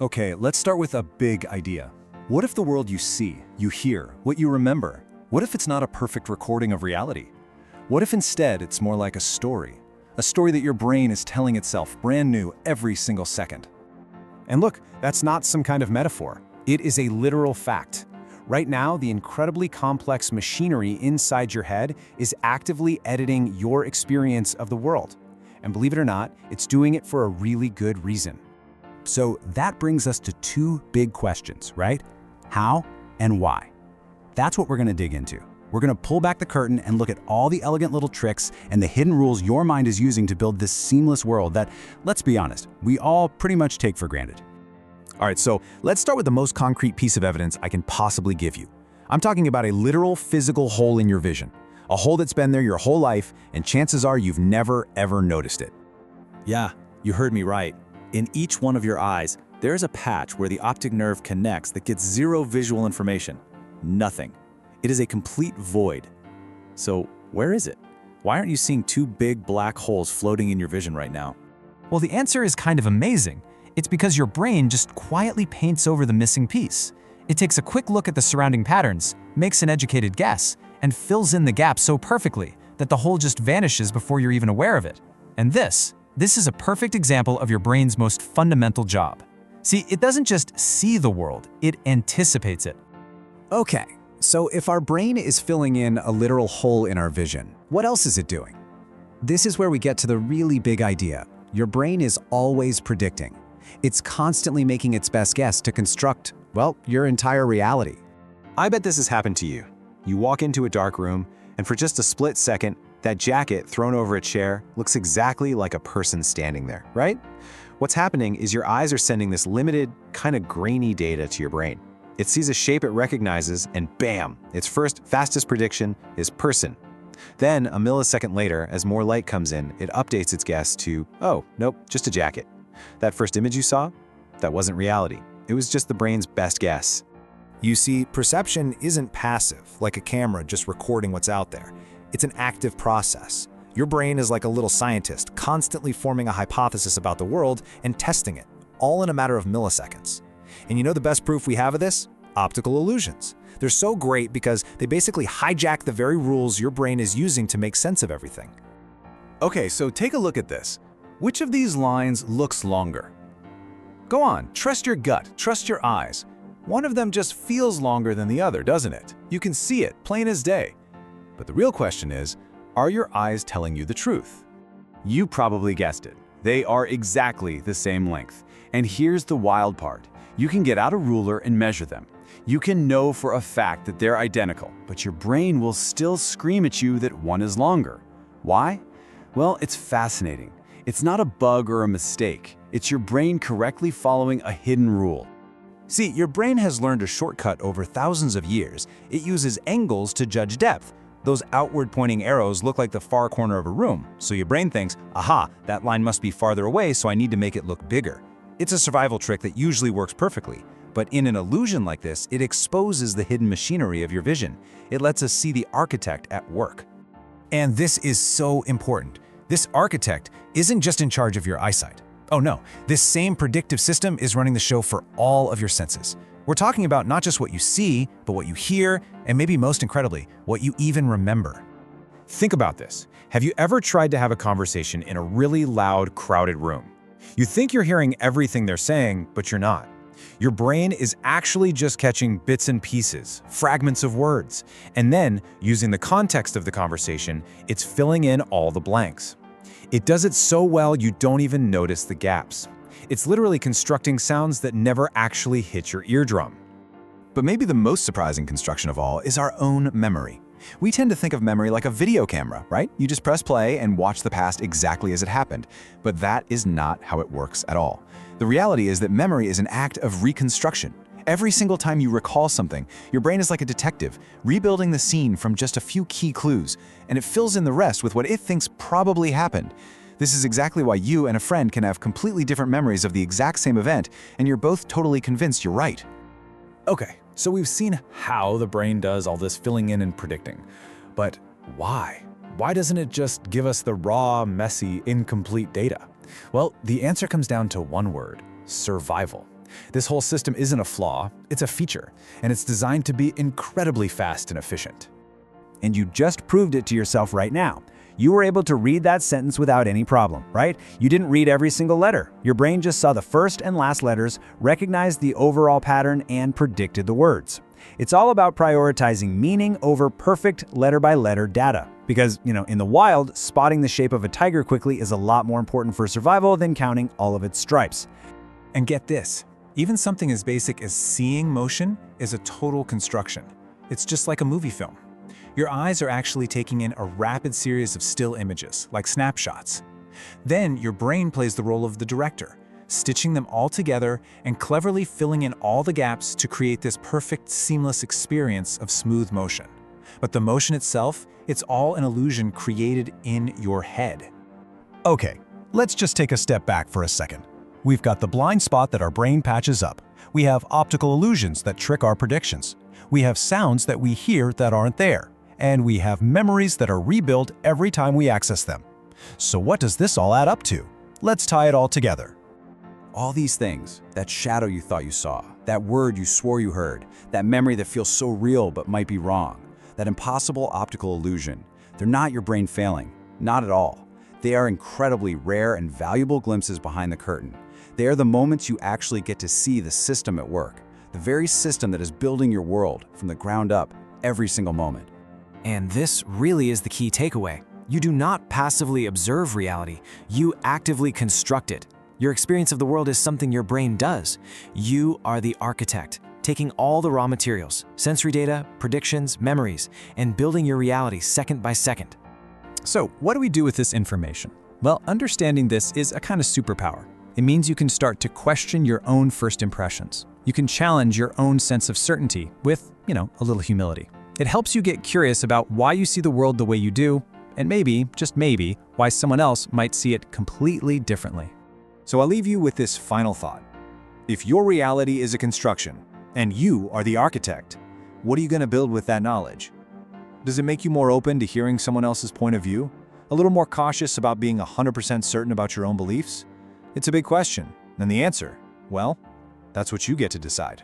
Okay, let's start with a big idea. What if the world you see, you hear, what you remember, what if it's not a perfect recording of reality? What if instead it's more like a story? A story that your brain is telling itself brand new every single second. And look, that's not some kind of metaphor. It is a literal fact. Right now, the incredibly complex machinery inside your head is actively editing your experience of the world. And believe it or not, it's doing it for a really good reason. So that brings us to two big questions, right? How and why? That's what we're going to dig into. We're going to pull back the curtain and look at all the elegant little tricks and the hidden rules your mind is using to build this seamless world that, let's be honest, we all pretty much take for granted. All right, so let's start with the most concrete piece of evidence I can possibly give you. I'm talking about a literal physical hole in your vision. A hole that's been there your whole life, and chances are you've never, ever noticed it. Yeah, you heard me right. In each one of your eyes, there's a patch where the optic nerve connects that gets zero visual information. Nothing. It is a complete void. So where is it? Why aren't you seeing two big black holes floating in your vision right now? Well, the answer is kind of amazing. It's because your brain just quietly paints over the missing piece. It takes a quick look at the surrounding patterns, makes an educated guess, and fills in the gap so perfectly that the hole just vanishes before you're even aware of it. And this is a perfect example of your brain's most fundamental job. See, it doesn't just see the world, it anticipates it. Okay, so if our brain is filling in a literal hole in our vision, what else is it doing? This is where we get to the really big idea. Your brain is always predicting. It's constantly making its best guess to construct, well, your entire reality. I bet this has happened to you. You walk into a dark room, and for just a split second, that jacket thrown over a chair looks exactly like a person standing there, right? What's happening is your eyes are sending this limited, kind of grainy data to your brain. It sees a shape it recognizes, and bam, its fastest prediction is person. Then, a millisecond later, as more light comes in, it updates its guess to, oh, nope, just a jacket. That first image you saw? That wasn't reality. It was just the brain's best guess. You see, perception isn't passive, like a camera just recording what's out there. It's an active process. Your brain is like a little scientist, constantly forming a hypothesis about the world and testing it, all in a matter of milliseconds. And you know the best proof we have of this? Optical illusions. They're so great because they basically hijack the very rules your brain is using to make sense of everything. Okay, so take a look at this. Which of these lines looks longer? Go on, trust your gut, trust your eyes. One of them just feels longer than the other, doesn't it? You can see it, plain as day. But the real question is, are your eyes telling you the truth? You probably guessed it. They are exactly the same length. And here's the wild part. You can get out a ruler and measure them. You can know for a fact that they're identical, but your brain will still scream at you that one is longer. Why? Well, it's fascinating. It's not a bug or a mistake. It's your brain correctly following a hidden rule. See, your brain has learned a shortcut over thousands of years. It uses angles to judge depth. Those outward-pointing arrows look like the far corner of a room, so your brain thinks, aha, that line must be farther away, so I need to make it look bigger. It's a survival trick that usually works perfectly. But in an illusion like this, it exposes the hidden machinery of your vision. It lets us see the architect at work. And this is so important. This architect isn't just in charge of your eyesight. Oh no, this same predictive system is running the show for all of your senses. We're talking about not just what you see, but what you hear, and maybe most incredibly, what you even remember. Think about this. Have you ever tried to have a conversation in a really loud, crowded room? You think you're hearing everything they're saying, but you're not. Your brain is actually just catching bits and pieces, fragments of words, and then, using the context of the conversation, it's filling in all the blanks. It does it so well you don't even notice the gaps. It's literally constructing sounds that never actually hit your eardrum. But maybe the most surprising construction of all is our own memory. We tend to think of memory like a video camera, right? You just press play and watch the past exactly as it happened. But that is not how it works at all. The reality is that memory is an act of reconstruction. Every single time you recall something, your brain is like a detective, rebuilding the scene from just a few key clues, and it fills in the rest with what it thinks probably happened. This is exactly why you and a friend can have completely different memories of the exact same event, and you're both totally convinced you're right. Okay, so we've seen how the brain does all this filling in and predicting. But why? Why doesn't it just give us the raw, messy, incomplete data? Well, the answer comes down to one word: survival. This whole system isn't a flaw, it's a feature, and it's designed to be incredibly fast and efficient. And you just proved it to yourself right now. You were able to read that sentence without any problem, right? You didn't read every single letter. Your brain just saw the first and last letters, recognized the overall pattern, and predicted the words. It's all about prioritizing meaning over perfect letter-by-letter data. Because, in the wild, spotting the shape of a tiger quickly is a lot more important for survival than counting all of its stripes. And get this, even something as basic as seeing motion is a total construction. It's just like a movie film. Your eyes are actually taking in a rapid series of still images, like snapshots. Then your brain plays the role of the director, stitching them all together and cleverly filling in all the gaps to create this perfect, seamless experience of smooth motion. But the motion itself, it's all an illusion created in your head. Okay, let's just take a step back for a second. We've got the blind spot that our brain patches up. We have optical illusions that trick our predictions. We have sounds that we hear that aren't there. And we have memories that are rebuilt every time we access them. So what does this all add up to? Let's tie it all together. All these things, that shadow you thought you saw, that word you swore you heard, that memory that feels so real but might be wrong, that impossible optical illusion, they're not your brain failing, not at all. They are incredibly rare and valuable glimpses behind the curtain. They are the moments you actually get to see the system at work, the very system that is building your world from the ground up every single moment. And this really is the key takeaway. You do not passively observe reality, you actively construct it. Your experience of the world is something your brain does. You are the architect, taking all the raw materials, sensory data, predictions, memories, and building your reality second by second. So, what do we do with this information? Well, understanding this is a kind of superpower. It means you can start to question your own first impressions. You can challenge your own sense of certainty with, a little humility. It helps you get curious about why you see the world the way you do, and maybe, just maybe, why someone else might see it completely differently. So I'll leave you with this final thought. If your reality is a construction, and you are the architect, what are you going to build with that knowledge? Does it make you more open to hearing someone else's point of view? A little more cautious about being 100% certain about your own beliefs? It's a big question, and the answer, well, that's what you get to decide.